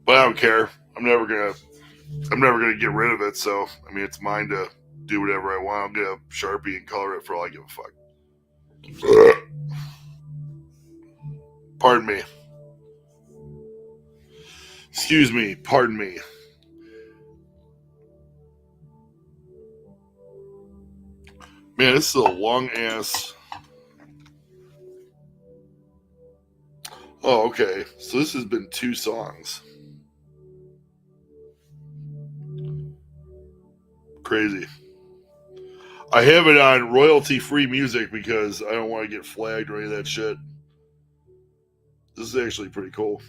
But I don't care. I'm never gonna get rid of it, so I mean it's mine to do whatever I want. I'll get a Sharpie and color it for all I give a fuck. Pardon me. Excuse me. Pardon me. Man, this is a long ass. Oh, okay. So this has been 2 songs. Crazy. I have it on royalty-free music because I don't want to get flagged or any of that shit. This is actually pretty cool.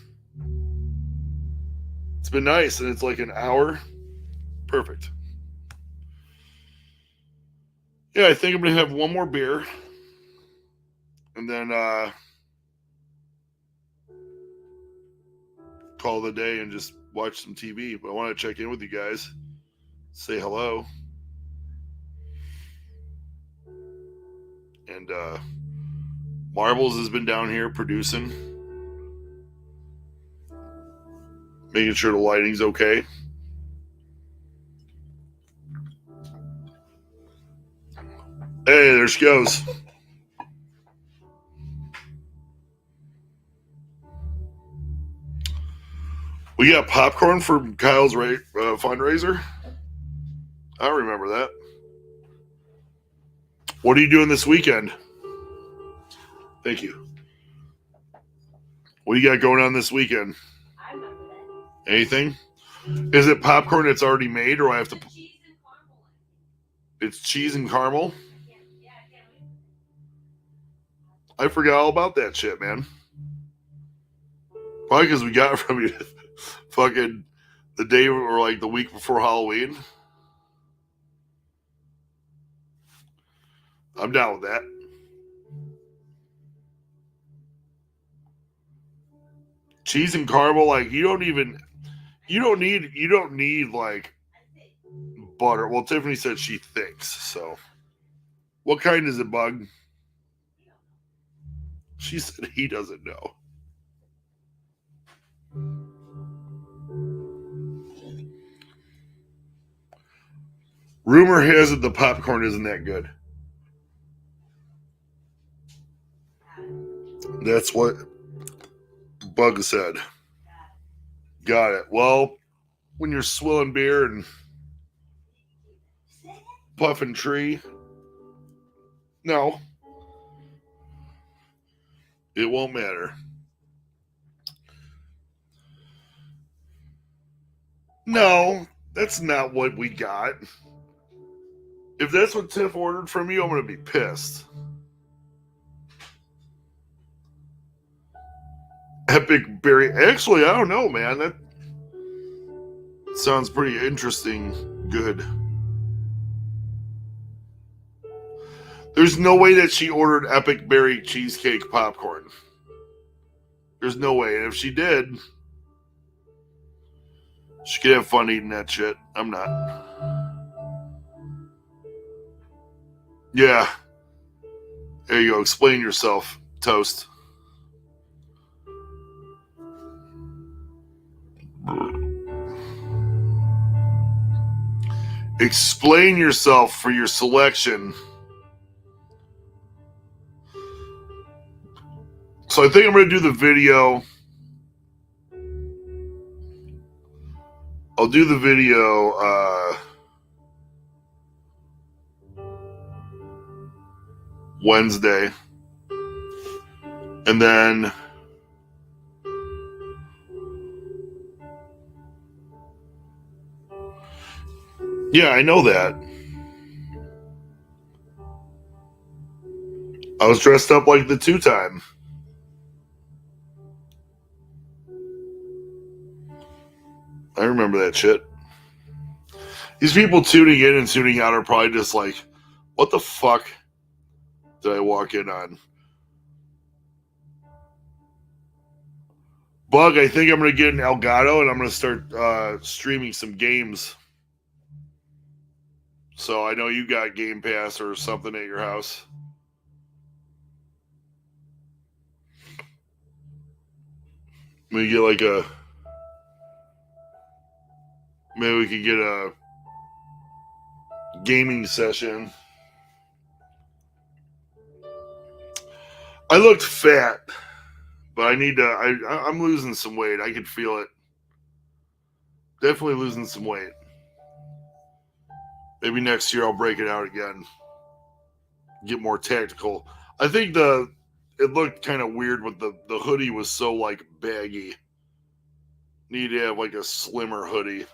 It's been nice, and it's like an hour. Perfect. Yeah, I think I'm going to have one more beer. And then call it a day and just watch some TV. But I want to check in with you guys. Say hello. And Marbles has been down here producing. Making sure the lighting's okay. Hey, there she goes. We got popcorn for Kyle's fundraiser. I don't remember that. What are you doing this weekend? Thank you. What do you got going on this weekend? I remember that. Anything? Is it popcorn that's already made, or I have to? Cheese and caramel. It's cheese and caramel. Yeah, I can't wait. I forgot all about that shit, man. Probably because we got it from you, fucking the day or like the week before Halloween. I'm down with that. Cheese and caramel, like you don't need like butter. Well, Tiffany said she thinks so. What kind is it, Bug? She said he doesn't know. Rumor has it the popcorn isn't that good. That's what Bug said. Got it. Well, when you're swilling beer and puffing tree, no, it won't matter. No, that's not what we got. If that's what Tiff ordered from you, I'm going to be pissed. Epic berry. Actually, I don't know, man. That sounds pretty interesting. Good. There's no way that she ordered epic berry cheesecake popcorn. There's no way. And if she did, she could have fun eating that shit. I'm not. Yeah. There you go. Explain yourself, Toast. Explain yourself for your selection. So I think I'm going to do the video. I'll do the video Wednesday. And then yeah, I know that. I was dressed up like the two-time. I remember that shit. These people tuning in and tuning out are probably just like, what the fuck did I walk in on? Bug, I think I'm going to get an Elgato and I'm going to start streaming some games. So I know you got Game Pass or something at your house. Maybe get like a... Maybe we could get a gaming session. I looked fat, but I need to... I'm losing some weight. I could feel it. Definitely losing some weight. Maybe next year I'll break it out again. Get more tactical. I think it looked kind of weird with the hoodie was so like baggy. Need to have like a slimmer hoodie.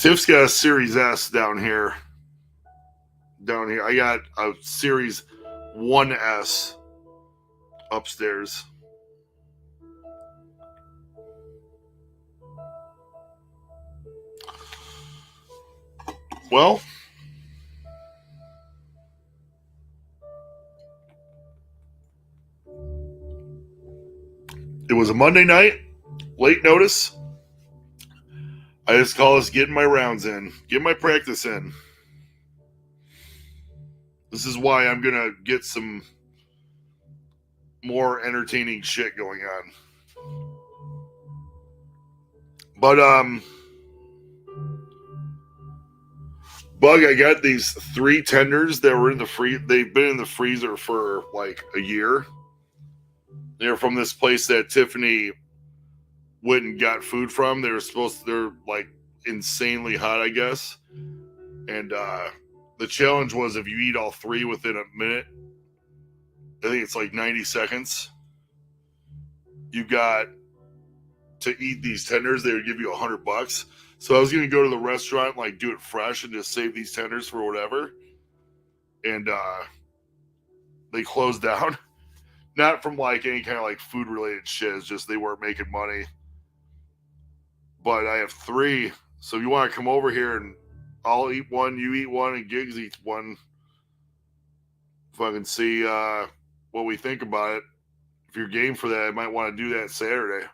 Tiff's got a Series S down here. I got a Series 1S upstairs. Well, it was a Monday night, late notice. I just call this getting my rounds in, getting my practice in. This is why I'm going to get some more entertaining shit going on. But, Bug, I got these 3 tenders that were in the they've been in the freezer for like a year. They're from this place that Tiffany went and got food from. They're like insanely hot, I guess. And the challenge was if you eat all 3 within a minute, I think it's like 90 seconds, you got to eat these tenders. They would give you $100. So I was going to go to the restaurant, like do it fresh and just save these tenders for whatever. And they closed down. Not from like any kind of like food related shit. It's just they weren't making money. But I have 3. So if you want to come over here and I'll eat one, you eat one, and Giggs eats one. Fucking see what we think about it. If you're game for that, I might want to do that Saturday.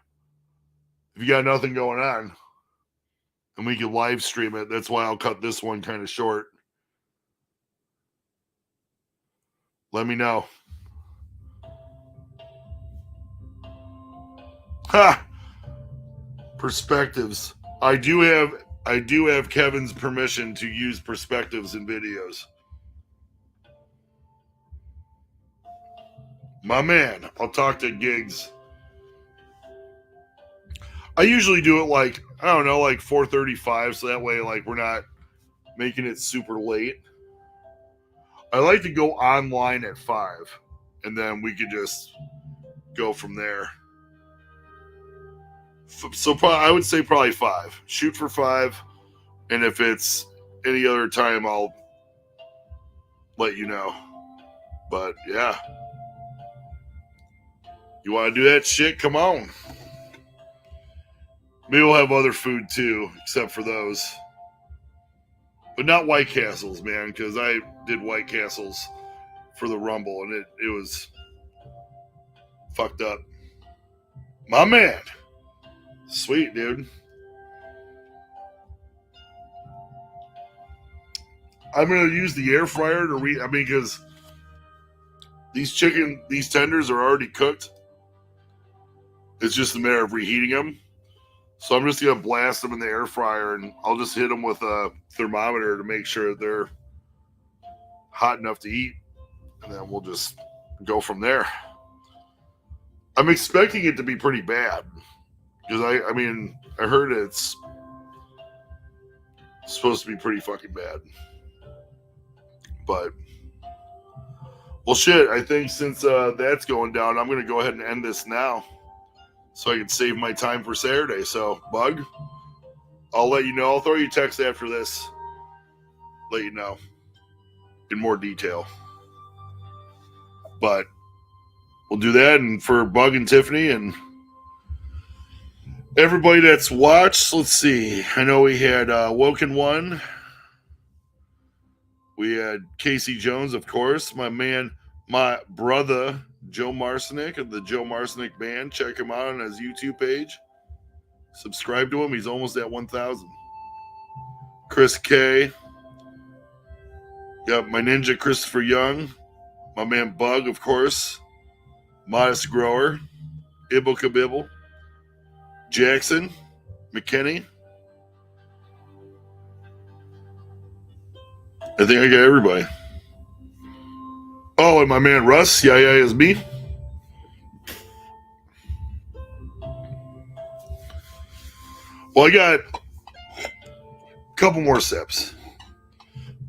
If you got nothing going on. And we can live stream it. That's why I'll cut this one kind of short. Let me know. Ha! Perspectives. I do have Kevin's permission to use perspectives in videos. My man, I'll talk to Gigs. I usually do it like, I don't know, like 4:35, so that way like we're not making it super late. I like to go online at 5, and then we could just go from there. So I would say probably 5. Shoot for 5, and if it's any other time, I'll let you know. But yeah, you want to do that shit? Come on. Maybe we'll have other food too, except for those. But not White Castles, man, because I did White Castles for the Rumble, and it was fucked up. My man. Sweet, dude. I'm going to use the air fryer to because these tenders are already cooked. It's just a matter of reheating them. So I'm just going to blast them in the air fryer, and I'll just hit them with a thermometer to make sure they're hot enough to eat. And then we'll just go from there. I'm expecting it to be pretty bad. Because I heard it's supposed to be pretty fucking bad. But, well, shit, I think since that's going down, I'm going to go ahead and end this now so I can save my time for Saturday. So, Bug, I'll let you know. I'll throw you a text after this. Let you know in more detail. But we'll do that. And for Bug and Tiffany and everybody that's watched, let's see. I know we had Woken One. We had Casey Jones, of course. My brother, Joe Marcinick of the Joe Marcinick Band. Check him out on his YouTube page. Subscribe to him. He's almost at 1,000. Chris K. Got my ninja Christopher Young. My man Bug, of course. Modest Grower. Ibble Kabibble. Jackson. McKinney. I think I got everybody. Oh, and my man Russ. Yeah, is me. Well, I got a couple more sips,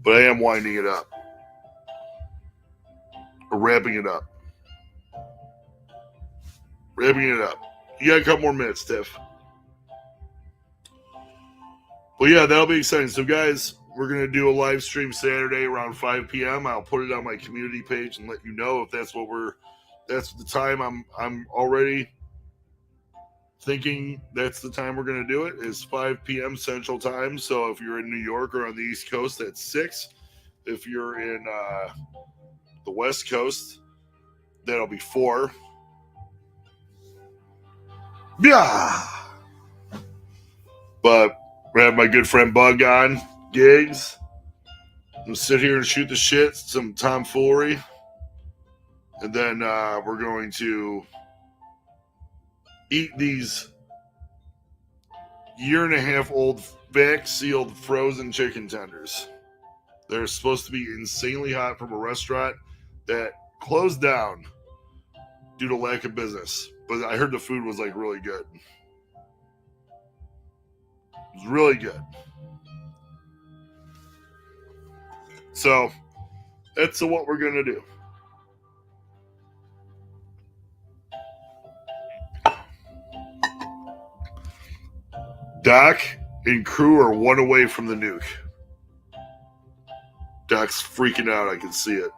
but I am winding it up. Or wrapping it up. Wrapping it up. You got a couple more minutes, Tiff. Well, yeah, that'll be exciting. So, guys, we're going to do a live stream Saturday around 5 p.m. I'll put it on my community page and let you know if that's the time I'm already thinking that's the time we're going to do it is 5 p.m. Central Time. So if you're in New York or on the East Coast, that's 6. If you're in the West Coast, that'll be 4. Yeah. But we have my good friend Bug on Gigs. I'm gonna sit here and shoot the shit, some tomfoolery, and then we're going to eat these 1.5-year-old vac-sealed frozen chicken tenders. They're supposed to be insanely hot from a restaurant that closed down due to lack of business. But I heard the food was like really good. It was really good. So that's what we're going to do. Doc and crew are 1 away from the nuke. Doc's freaking out. I can see it.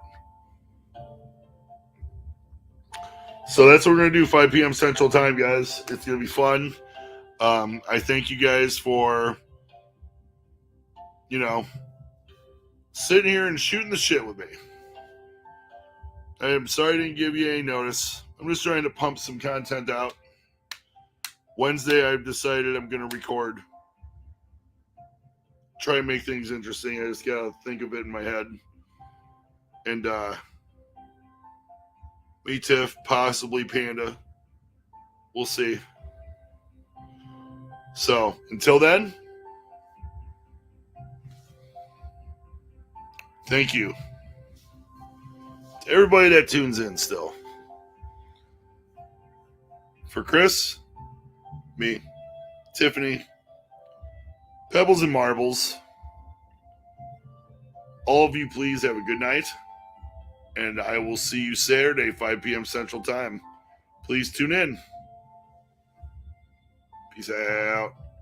So that's what we're going to do, 5 p.m. Central Time, guys. It's going to be fun. I thank you guys for, sitting here and shooting the shit with me. I am sorry I didn't give you any notice. I'm just trying to pump some content out. Wednesday, I've decided I'm going to record. Try and make things interesting. I just got to think of it in my head. And, me, Tiff, possibly Panda. We'll see. So, until then, thank you to everybody that tunes in still. For Chris, me, Tiffany, Pebbles and Marbles, all of you, please have a good night. And I will see you Saturday, 5 p.m. Central Time. Please tune in. Peace out.